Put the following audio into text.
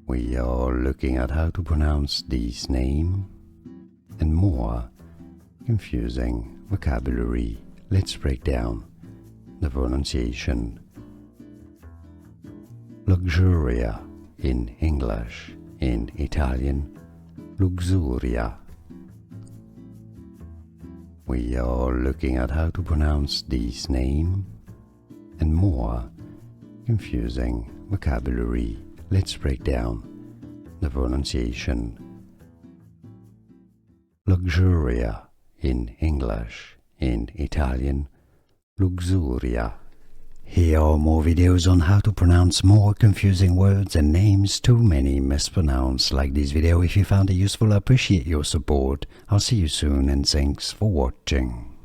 We are looking at how to pronounce these names and more confusing vocabulary. Let's break down the pronunciation. Luxuria in English, in Italian, Luxuria. We are looking at how to pronounce these names and more confusing vocabulary. Let's break down the pronunciation. Luxuria in English, in Italian, Luxuria. Here are more videos on how to pronounce more confusing words and names too many mispronounced. Like this video if you found it useful. I appreciate your support. I'll see you soon and thanks for watching.